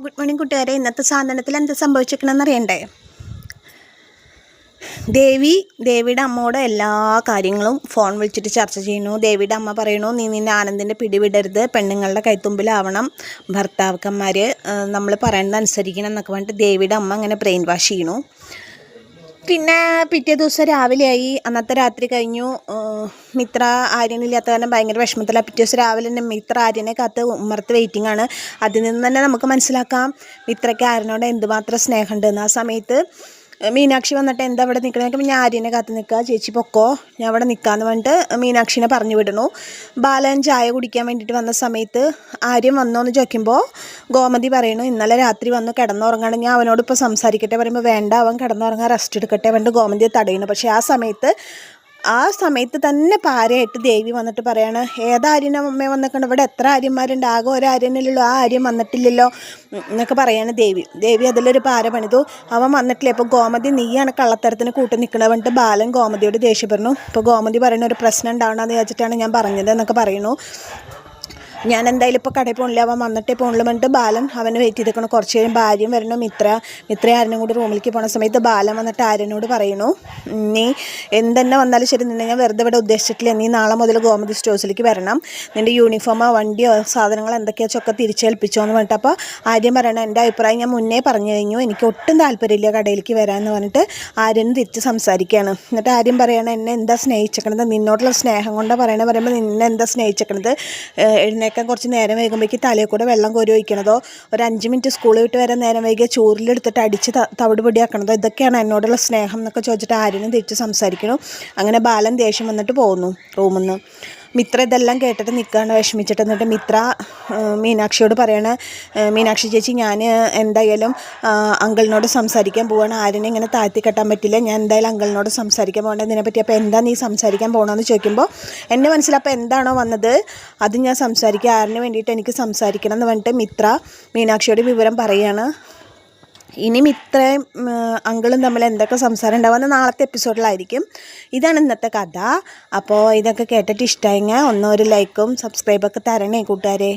Good morning കൂട്ടുകാരെ. ഇന്നത്തെ സാധനത്തിൽ എന്താ സംഭവിച്ചിരിക്കണമെന്ന് അറിയണ്ടേ? ദേവിയുടെ അമ്മയോട് എല്ലാ കാര്യങ്ങളും ഫോൺ വിളിച്ചിട്ട് ചർച്ച ചെയ്യുന്നു. ദേവിയുടെ അമ്മ പറയണു, നീ നിന്നെ ആനന്ദിൻ്റെ പിടിവിടരുത്, പെണ്ണുങ്ങളുടെ കൈത്തുമ്പിലാവണം, ഭർത്താക്കന്മാർ നമ്മൾ പറയുന്നത് അനുസരിക്കണം എന്നൊക്കെ പറഞ്ഞിട്ട് ദേവിയുടെ അമ്മ അങ്ങനെ ബ്രെയിൻ വാഷ് ചെയ്യണു. പിന്നെ പിറ്റേ ദിവസം രാവിലെയായി. അന്നത്തെ രാത്രി കഴിഞ്ഞു. മിത്ര ആര്യനില്ലാത്ത കാരണം ഭയങ്കര വിഷമത്തിലാണ്. പിറ്റേ ദിവസം രാവിലെ തന്നെ മിത്ര ആര്യനെ കാത്ത് ഉമ്മറത്ത് വെയിറ്റിംഗ് ആണ്. അതിൽ നിന്ന് തന്നെ നമുക്ക് മനസ്സിലാക്കാം മിത്രയ്ക്ക് ആര്യനോട് എന്തുമാത്രം സ്നേഹമുണ്ടെന്ന്. ആ സമയത്ത് മീനാക്ഷി വന്നിട്ട് എന്താ ഇവിടെ നിൽക്കണമെങ്കിൽ ഞാൻ ആര്യനെ കാത്ത് നിൽക്കുക, ചേച്ചി പൊക്കോ, ഞാൻ ഇവിടെ നിൽക്കാമെന്ന് പറഞ്ഞിട്ട് മീനാക്ഷിനെ പറഞ്ഞു വിടണു. ബാലൻ ചായ കുടിക്കാൻ വേണ്ടിയിട്ട് വന്ന സമയത്ത് ആര്യൻ വന്നോ എന്ന് ചോദിക്കുമ്പോൾ ഗോമതി പറയണു, ഇന്നലെ രാത്രി വന്ന് കിടന്നുറങ്ങണം, ഞാൻ അവനോട് ഇപ്പോൾ സംസാരിക്കട്ടെ പറയുമ്പോൾ വേണ്ട, അവൻ കിടന്നുറങ്ങാൻ റെസ്റ്റ് എടുക്കട്ടെ പറഞ്ഞിട്ട് ഗോമതിയെ തടയണു. പക്ഷേ ആ സമയത്ത് തന്നെ പാരയായിട്ട് ദേവി വന്നിട്ട് പറയാണ്, ഏതാര്യനും അമ്മ വന്നിട്ടുണ്ട്, ഇവിടെ എത്ര ആര്യന്മാരുണ്ട്, ആകെ ഒരു ആര്യനല്ലല്ലോ, ആ ആര്യം വന്നിട്ടില്ലല്ലോ എന്നൊക്കെ പറയാണ് ദേവി അതിലൊരു പാര പണിതു. അവൻ വന്നിട്ടില്ല, ഇപ്പോൾ ഗോമതി നീയാണ് കള്ളത്തരത്തിന് കൂട്ടി നിൽക്കണത് പറഞ്ഞിട്ട് ബാലൻ ഗോമതിയോട് ദേഷ്യപ്പെടുന്നു. ഇപ്പോൾ ഗോമതി പറയുന്ന ഒരു പ്രശ്നം ഉണ്ടാവണമെന്ന് വിചാരിച്ചിട്ടാണ് ഞാൻ പറഞ്ഞത് എന്നൊക്കെ പറയുന്നു. ഞാൻ എന്തായാലും ഇപ്പോൾ കടയിൽ പോകണില്ല, അവൻ വന്നിട്ടേ പോകണുള്ളൂ പറഞ്ഞിട്ട് ബാലൻ അവന് വെയിറ്റ് ചെയ്തേക്കണം. കുറച്ച് കഴിയും ഭാര്യയും വരണം. മിത്ര ആര്യനും കൂടി റൂമിലേക്ക് പോണ സമയത്ത് ബാലൻ വന്നിട്ട് ആര്യനോട് പറയണു, നീ എന്തെന്നെ വന്നാലും ശരി, നിന്നെ ഞാൻ വെറുതെ ഇവിടെ ഉദ്ദേശിച്ചിട്ടില്ല, നീ നാളെ മുതൽ ഗോമതി സ്റ്റോഴ്സിലേക്ക് വരണം, നിൻ്റെ യൂണിഫോമോ വണ്ടിയോ സാധനങ്ങൾ എന്തൊക്കെയാച്ചൊക്കെ തിരിച്ചേൽപ്പിച്ചോ എന്ന് പറഞ്ഞിട്ട്. അപ്പോൾ ആര്യൻ പറയണം, എൻ്റെ അഭിപ്രായം ഞാൻ മുന്നേ പറഞ്ഞു കഴിഞ്ഞു, എനിക്ക് ഒട്ടും താല്പര്യമില്ല കടയിലേക്ക് വരാമെന്ന് പറഞ്ഞിട്ട് ആര്യൻ തിരിച്ച് സംസാരിക്കുകയാണ്. എന്നിട്ട് ആര്യൻ പറയണം, എന്നെ എന്താ സ്നേഹിച്ചേക്കണത്, നിന്നോടുള്ള സ്നേഹം കൊണ്ടാണ് പറയുമ്പോൾ നിന്നെ എന്താ സ്നേഹിച്ചേക്കണത്, എഴുന്നേക്കാൻ കുറച്ച് നേരം വൈകുമ്പോഴേക്ക് തലയിൽ കൂടെ വെള്ളം കോരി ഒഴിക്കണതോ, ഒരു 5 മിനിറ്റ് സ്കൂളിൽ വിട്ട് വരാൻ നേരം വൈകിയ ചോറിലെടുത്തിട്ട് അടിച്ച് തവിട് പൊടിയാക്കണതോ, ഇതൊക്കെയാണ് എന്നോടുള്ള സ്നേഹം എന്നൊക്കെ ചോദിച്ചിട്ട് ആര്യനും തിരിച്ച് സംസാരിക്കണം. അങ്ങനെ ബാലൻ ദേഷ്യം വന്നിട്ട് പോകുന്നു റൂമിൽ നിന്ന്. മിത്ര ഇതെല്ലാം കേട്ടിട്ട് നിൽക്കുകയാണ് വിഷമിച്ചിട്ട്. എന്നിട്ട് മിത്ര മീനാക്ഷിയോട് പറയണ, മീനാക്ഷി ചേച്ചി, ഞാൻ എന്തായാലും അങ്കിളിനോട് സംസാരിക്കാൻ പോവാണ്, ആര്യനെ ഇങ്ങനെ താഴ്ത്തി കെട്ടാൻ പറ്റില്ല, ഞാൻ എന്തായാലും അങ്കിളിനോട് സംസാരിക്കാൻ പോകേണ്ടത് ഇതിനെപ്പറ്റി. അപ്പോൾ എന്താ നീ സംസാരിക്കാൻ പോകണമെന്ന് ചോദിക്കുമ്പോൾ എൻ്റെ മനസ്സിലപ്പോൾ എന്താണോ വന്നത് അത് ഞാൻ സംസാരിക്കുക, ആര്യന് വേണ്ടിയിട്ട് എനിക്ക് സംസാരിക്കണം എന്ന് പറഞ്ഞിട്ട് മിത്ര മീനാക്ഷിയോട് വിവരം പറയുകയാണ്. ഇനി ഇത്രയും അങ്കിളും തമ്മിൽ എന്തൊക്കെ സംസാരം ഉണ്ടാവുമെന്ന് നാളത്തെ എപ്പിസോഡിലായിരിക്കും. ഇതാണ് ഇന്നത്തെ കഥ. അപ്പോൾ ഇതൊക്കെ കേട്ടിട്ട് ഇഷ്ടമായെങ്കിൽ ഒരു ലൈക്കും സബ്സ്ക്രൈബൊക്കെ തരണേ കൂട്ടുകാരെ.